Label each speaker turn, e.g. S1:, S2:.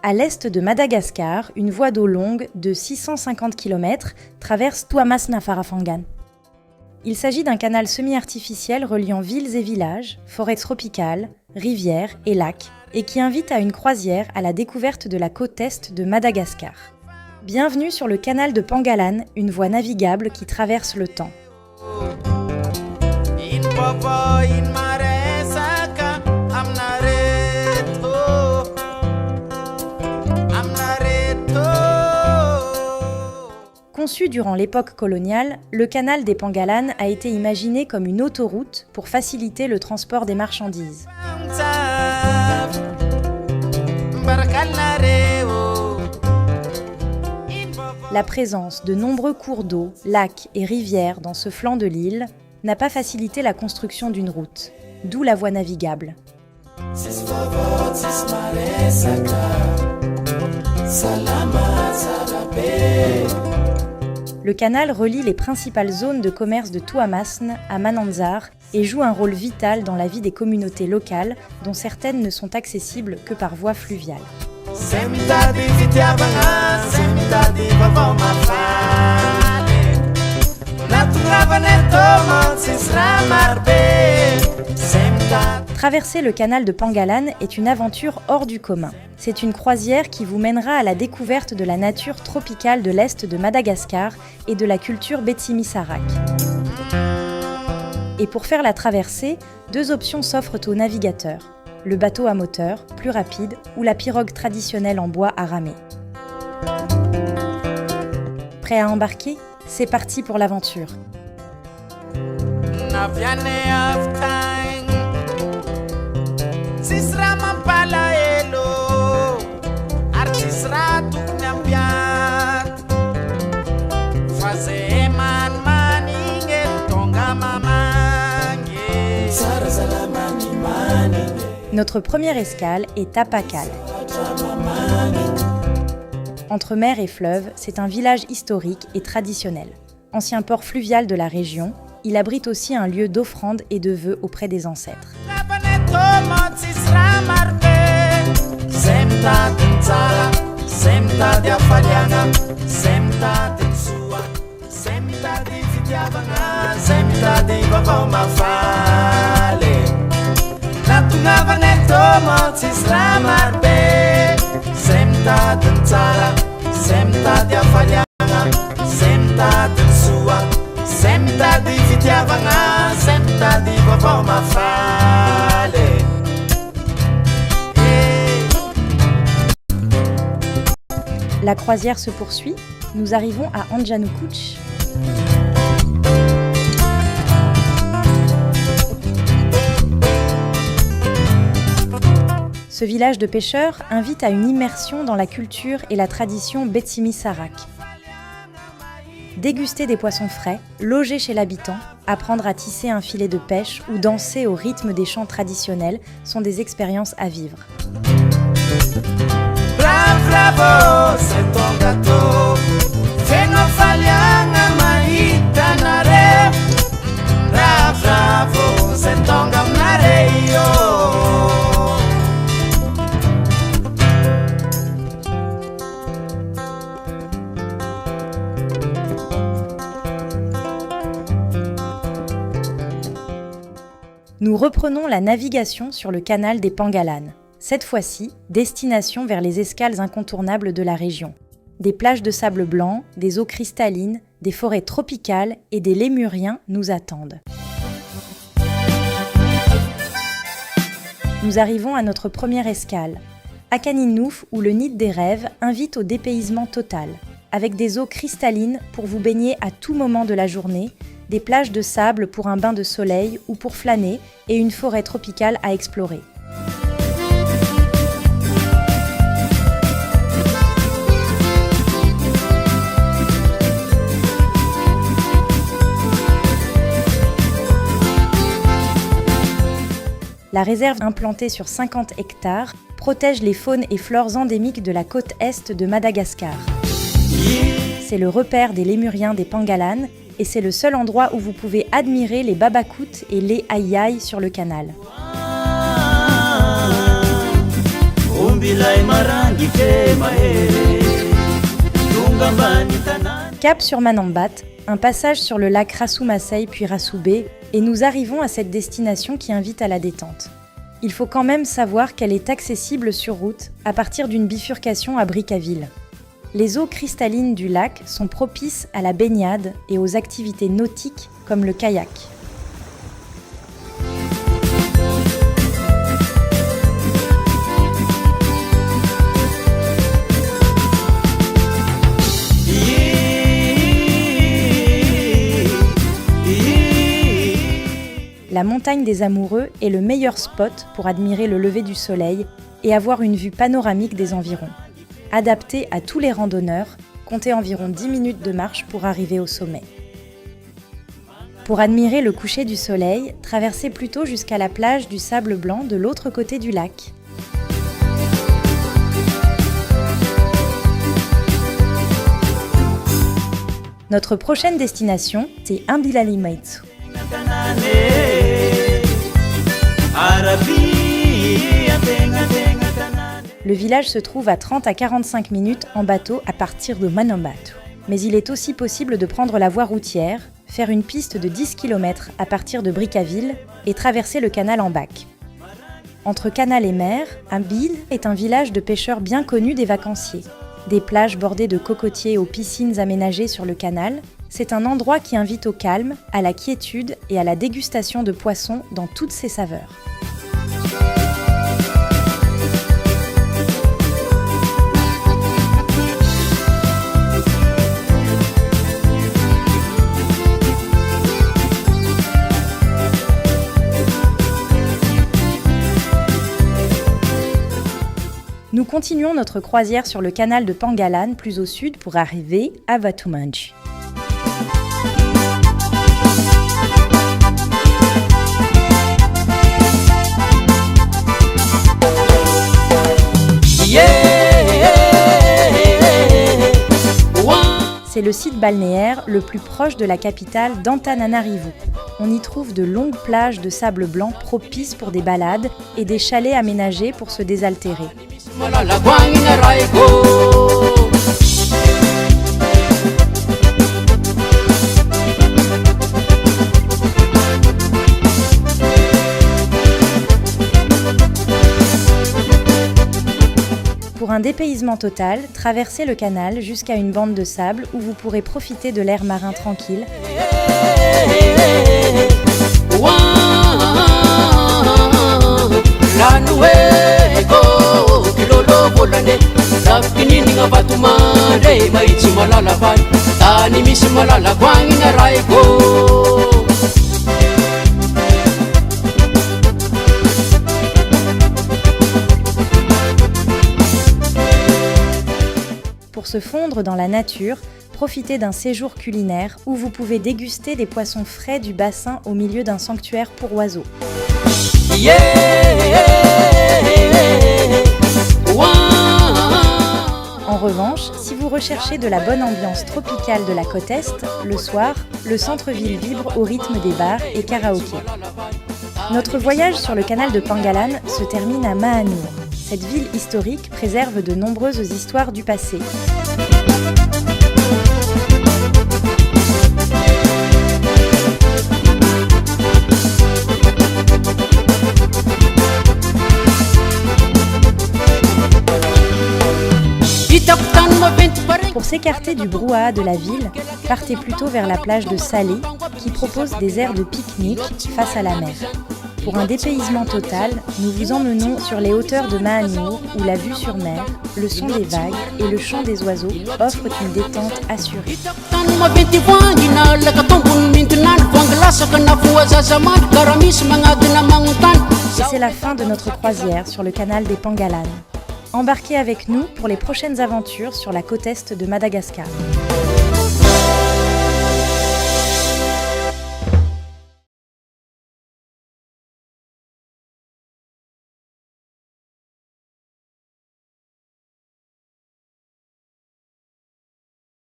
S1: À l'est de Madagascar, une voie d'eau longue de 650 km traverse Tuamasna-Farafangan. Il s'agit d'un canal semi-artificiel reliant villes et villages, forêts tropicales, rivières et lacs, et qui invite à une croisière à la découverte de la côte est de Madagascar. Bienvenue sur le canal de Pangalan, une voie navigable qui traverse le temps. Conçu durant l'époque coloniale, le canal des Pangalan a été imaginé comme une autoroute pour faciliter le transport des marchandises. La présence de nombreux cours d'eau, lacs et rivières dans ce flanc de l'île n'a pas facilité la construction d'une route, d'où la voie navigable. Le canal relie les principales zones de commerce de Tuamasne à Mananzar et joue un rôle vital dans la vie des communautés locales, dont certaines ne sont accessibles que par voie fluviale. Traverser le canal de Pangalan est une aventure hors du commun. C'est une croisière qui vous mènera à la découverte de la nature tropicale de l'est de Madagascar et de la culture Betsimisaraq. Et pour faire la traversée, deux options s'offrent aux navigateurs. Le bateau à moteur, plus rapide, ou la pirogue traditionnelle en bois à ramer. Prêt à embarquer ? C'est parti pour l'aventure. Notre première escale est à Pakal. Entre mer et fleuve, c'est un village historique et traditionnel. Ancien port fluvial de la région, il abrite aussi un lieu d'offrande et de vœux auprès des ancêtres. La croisière se poursuit, nous arrivons à Anjanukouch. Ce village de pêcheurs invite à une immersion dans la culture et la tradition Betsimisaraq. Déguster des poissons frais, loger chez l'habitant, apprendre à tisser un filet de pêche ou danser au rythme des chants traditionnels sont des expériences à vivre. Bravo, c'est ton gâteau. Bravo, c'est ton Nous reprenons la navigation sur le canal des Pangalan. Cette fois-ci, destination vers les escales incontournables de la région. Des plages de sable blanc, des eaux cristallines, des forêts tropicales et des lémuriens nous attendent. Nous arrivons à notre première escale. Akaninouf, ou le nid des rêves, invite au dépaysement total, avec des eaux cristallines pour vous baigner à tout moment de la journée, des plages de sable pour un bain de soleil ou pour flâner et une forêt tropicale à explorer. La réserve implantée sur 50 hectares protège les faunes et flores endémiques de la côte est de Madagascar. C'est le repère des lémuriens des Pangalan et c'est le seul endroit où vous pouvez admirer les babakoutes et les aïaï sur le canal. Cap sur Manambat, un passage sur le lac Rassou-Massaï puis Rassou-Bey, et nous arrivons à cette destination qui invite à la détente. Il faut quand même savoir qu'elle est accessible sur route à partir d'une bifurcation à Brickaville. Les eaux cristallines du lac sont propices à la baignade et aux activités nautiques comme le kayak. La montagne des Amoureux est le meilleur spot pour admirer le lever du soleil et avoir une vue panoramique des environs. Adapté à tous les randonneurs, comptez environ 10 minutes de marche pour arriver au sommet. Pour admirer le coucher du soleil, traversez plutôt jusqu'à la plage du Sable Blanc de l'autre côté du lac. Notre prochaine destination, c'est Ambilali Maitsu. Le village se trouve à 30 à 45 minutes en bateau à partir de Manambat. Mais il est aussi possible de prendre la voie routière, faire une piste de 10 km à partir de Brickaville et traverser le canal en bac. Entre canal et mer, Ambil est un village de pêcheurs bien connu des vacanciers. Des plages bordées de cocotiers aux piscines aménagées sur le canal, c'est un endroit qui invite au calme, à la quiétude et à la dégustation de poissons dans toutes ses saveurs. Nous continuons notre croisière sur le canal de Pangalan, plus au sud, pour arriver à Vatumanji. C'est le site balnéaire le plus proche de la capitale d'Antananarivo. On y trouve de longues plages de sable blanc propices pour des balades et des chalets aménagés pour se désaltérer. Pour un dépaysement total, traversez le canal jusqu'à une bande de sable où vous pourrez profiter de l'air marin tranquille. Pour se fondre dans la nature, profitez d'un séjour culinaire où vous pouvez déguster des poissons frais du bassin au milieu d'un sanctuaire pour oiseaux. En revanche, si vous recherchez de la bonne ambiance tropicale de la côte Est, le soir, le centre-ville vibre au rythme des bars et karaokés. Notre voyage sur le canal de Pangalan se termine à Mahanur. Cette ville historique préserve de nombreuses histoires du passé. Pour s'écarter du brouhaha de la ville, partez plutôt vers la plage de Salé, qui propose des aires de pique-nique face à la mer. Pour un dépaysement total, nous vous emmenons sur les hauteurs de Mahanur, où la vue sur mer, le son des vagues et le chant des oiseaux offrent une détente assurée. Et c'est la fin de notre croisière sur le canal des Pangalan. Embarquez avec nous pour les prochaines aventures sur la côte est de Madagascar.